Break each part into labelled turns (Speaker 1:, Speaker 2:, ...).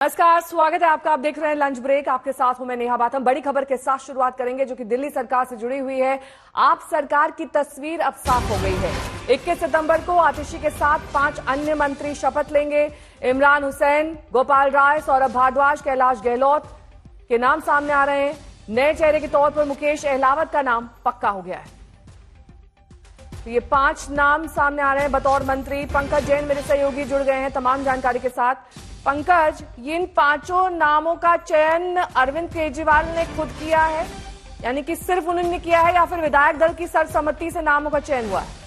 Speaker 1: नमस्कार, स्वागत है आपका। आप देख रहे हैं लंच ब्रेक। आपके साथ हूं मैं नेहा बाथम। बड़ी खबर के साथ शुरुआत करेंगे जो कि दिल्ली सरकार से जुड़ी हुई है। आप सरकार की तस्वीर अब साफ हो गई है। 21 सितंबर को आतिशी के साथ 5 अन्य मंत्री शपथ लेंगे। इमरान हुसैन, गोपाल राय, सौरभ भारद्वाज, कैलाश गहलोत के नाम सामने आ रहे हैं। नए चेहरे के तौर पर मुकेश अहलावत का नाम पक्का हो गया है। तो ये 5 नाम सामने आ रहे हैं बतौर मंत्री। पंकज जैन मेरे सहयोगी जुड़ गए हैं तमाम जानकारी के साथ। पंकज, इन 5 नामों का चयन अरविंद केजरीवाल ने खुद किया है, यानी कि सिर्फ उन्होंने किया है, या फिर विधायक दल की सर्वसम्मति से नामों का चयन हुआ है?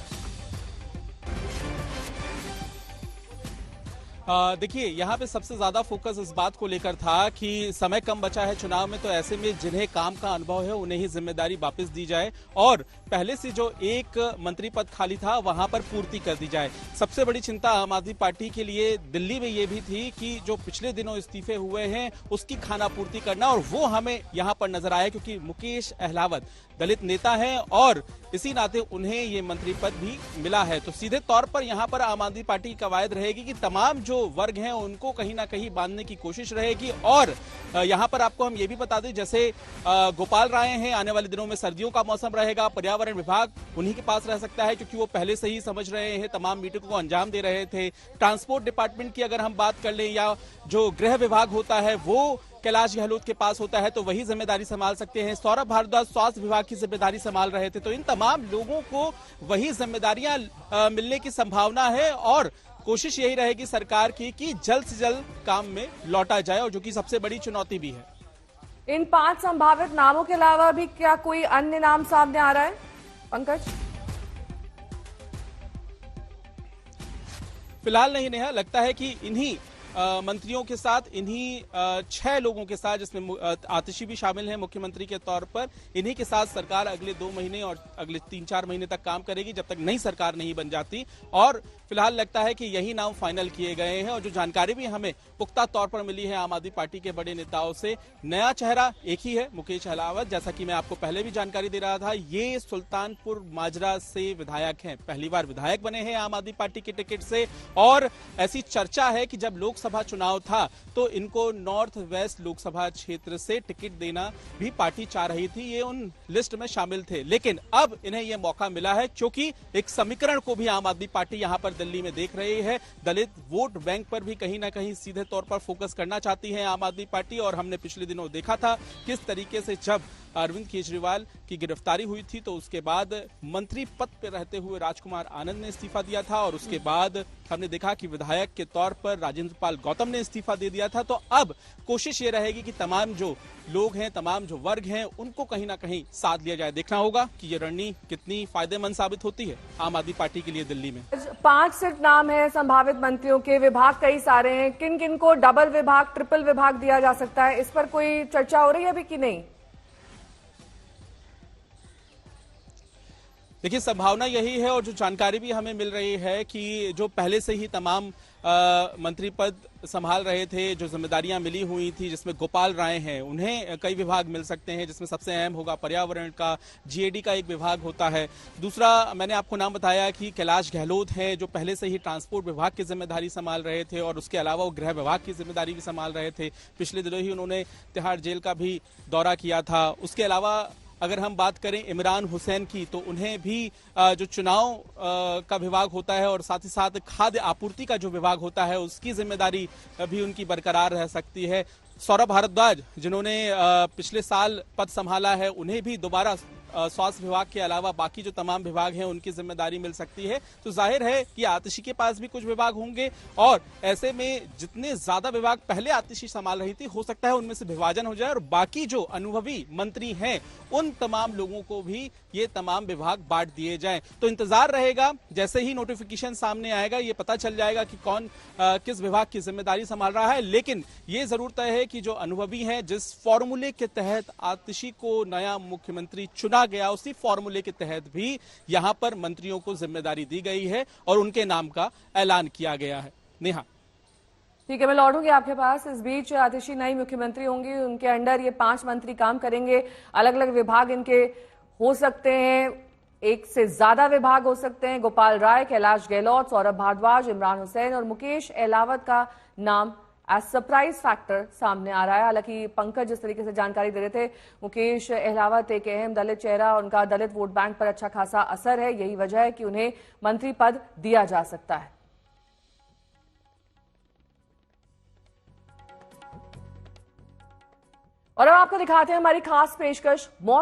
Speaker 2: देखिए, यहाँ पे सबसे ज्यादा फोकस इस बात को लेकर था कि समय कम बचा है चुनाव में, तो ऐसे में जिन्हें काम का अनुभव है उन्हें ही जिम्मेदारी वापस दी जाए और पहले से जो एक मंत्री पद खाली था वहां पर पूर्ति कर दी जाए। सबसे बड़ी चिंता आम आदमी पार्टी के लिए दिल्ली में ये भी थी कि जो पिछले दिनों इस्तीफे हुए हैं उसकी खाना पूर्ति करना, और वो हमें यहाँ पर नजर आया क्योंकि मुकेश अहलावत दलित नेता हैं और इसी नाते उन्हें ये मंत्री पद भी मिला है। तो सीधे तौर पर यहाँ पर आम आदमी पार्टी की कवायद रहेगी कि तमाम जो वर्ग हैं उनको कहीं ना कहीं बांधने की कोशिश रहेगी। और यहाँ पर आपको हम ये भी बता दें, जैसे गोपाल राय हैं, आने वाले दिनों में सर्दियों का मौसम रहेगा, पर्यावरण विभाग उन्हीं के पास रह सकता है क्योंकि वो पहले से ही समझ रहे हैं, तमाम मीटिंगों को अंजाम दे रहे थे। ट्रांसपोर्ट डिपार्टमेंट की अगर हम बात कर लें, या जो गृह विभाग होता है वो कैलाश गहलोत के पास होता है, तो वही जिम्मेदारी संभाल सकते हैं। सौरभ भारद्वाज स्वास्थ्य विभाग की जिम्मेदारी संभाल रहे थे, तो इन तमाम लोगों को वही जिम्मेदारियां मिलने की संभावना है और कोशिश यही रहेगी सरकार की कि जल्द से जल्द काम में लौटा जाए, और जो कि सबसे बड़ी चुनौती भी है।
Speaker 1: इन 5 संभावित नामों के अलावा भी क्या कोई अन्य नाम सामने आ रहा है पंकज?
Speaker 2: फिलहाल नहीं नेहा, लगता है कि इन्हीं मंत्रियों के साथ, इन्हीं 6 लोगों के साथ, जिसमें आतिशी भी शामिल हैं मुख्यमंत्री के तौर पर, इन्हीं के साथ सरकार अगले 2 महीने और अगले 3-4 महीने तक काम करेगी जब तक नई सरकार नहीं बन जाती। और फिलहाल लगता है कि यही नाम फाइनल किए गए हैं, और जो जानकारी भी हमें पुख्ता तौर पर मिली है आम आदमी पार्टी के बड़े नेताओं से, नया चेहरा एक ही है, मुकेश अहलावत। जैसा कि मैं आपको पहले भी जानकारी दे रहा था, ये सुल्तानपुर माजरा से विधायक हैं, पहली बार विधायक बने हैं आम आदमी पार्टी के टिकट से। और ऐसी चर्चा है कि जब लोकसभा चुनाव था तो इनको नॉर्थ वेस्ट लोकसभा क्षेत्र से टिकट देना भी पार्टी चाह रही थी, ये उन लिस्ट में शामिल थे। लेकिन अब इन्हें यह मौका मिला है क्योंकि एक समीकरण को भी आम आदमी पार्टी यहां पर दिल्ली में देख रही है। दलित वोट बैंक पर भी कहीं ना कहीं सीधे तौर पर फोकस करना चाहती है आम आदमी पार्टी, और हमने पिछले दिनों देखा था किस तरीके से जब अरविंद केजरीवाल की गिरफ्तारी हुई थी तो उसके बाद मंत्री पद पर रहते हुए राजकुमार आनंद ने इस्तीफा दिया था, और उसके बाद हमने देखा कि विधायक के तौर पर राजेंद्र पाल गौतम ने इस्तीफा दे दिया था। तो अब कोशिश ये रहेगी कि तमाम जो लोग हैं, तमाम जो वर्ग हैं, उनको कहीं ना कहीं साथ लिया जाए। देखना होगा कि ये रणनीति कितनी फायदेमंद साबित होती है आम आदमी पार्टी के लिए दिल्ली में।
Speaker 1: 5 सिर्फ नाम है संभावित मंत्रियों के, विभाग कई सारे हैं। किन किन को डबल विभाग, ट्रिपल विभाग दिया जा सकता है, इस पर कोई चर्चा हो रही है अभी कि नहीं?
Speaker 2: देखिए, संभावना यही है, और जो जानकारी भी हमें मिल रही है कि जो पहले से ही तमाम मंत्री पद संभाल रहे थे, जो जिम्मेदारियां मिली हुई थी, जिसमें गोपाल राय हैं, उन्हें कई विभाग मिल सकते हैं, जिसमें सबसे अहम होगा पर्यावरण का, जीएडी का एक विभाग होता है। दूसरा, मैंने आपको नाम बताया कि कैलाश गहलोत है, जो पहले से ही ट्रांसपोर्ट विभाग की जिम्मेदारी संभाल रहे थे, और उसके अलावा वो गृह विभाग की जिम्मेदारी भी संभाल रहे थे। पिछले दिनों ही उन्होंने तिहाड़ जेल का भी दौरा किया था। उसके अलावा अगर हम बात करें इमरान हुसैन की, तो उन्हें भी जो चुनाव का विभाग होता है और साथ ही साथ खाद्य आपूर्ति का जो विभाग होता है उसकी जिम्मेदारी भी उनकी बरकरार रह सकती है। सौरभ भारद्वाज, जिन्होंने पिछले साल पद संभाला है, उन्हें भी दोबारा स्वास्थ्य विभाग के अलावा बाकी जो तमाम विभाग हैं उनकी जिम्मेदारी मिल सकती है। तो जाहिर है कि आतिशी के पास भी कुछ विभाग होंगे, और ऐसे में जितने ज्यादा विभाग पहले आतिशी संभाल रही थी, हो सकता है उनमें से विभाजन हो जाए और बाकी जो अनुभवी मंत्री हैं उन तमाम लोगों को भी ये तमाम विभाग बांट दिए जाएं। तो इंतजार रहेगा, जैसे ही नोटिफिकेशन सामने आएगा ये पता चल जाएगा कि कौन किस विभाग की जिम्मेदारी संभाल रहा है। लेकिन ये जरूर तय है कि जो अनुभवी हैं, जिस फॉर्मूले के तहत आतिशी को नया मुख्यमंत्री चुना गया, उसी फॉर्मूले के तहत भी यहां पर मंत्रियों को जिम्मेदारी दी गई है और उनके नाम का ऐलान किया गया है। नेहा,
Speaker 1: ठीक है, मैं लौटूंगी आपके पास। इस बीच आतिशी नई मुख्यमंत्री होंगी, उनके अंडर ये 5 मंत्री काम करेंगे। अलग अलग विभाग इनके हो सकते हैं, 1 से ज्यादा विभाग हो सकते हैं। गोपाल राय, कैलाश गहलोत, सौरभ भारद्वाज, इमरान हुसैन और मुकेश अहलावत का नाम एज सरप्राइज फैक्टर सामने आ रहा है। हालांकि पंकज जिस तरीके से जानकारी दे रहे थे, मुकेश अहलावत एक अहम दलित चेहरा, उनका दलित वोट बैंक पर अच्छा खासा असर है, यही वजह है कि उन्हें मंत्री पद दिया जा सकता है। और अब आपको दिखाते हैं हमारी खास पेशकश, मौत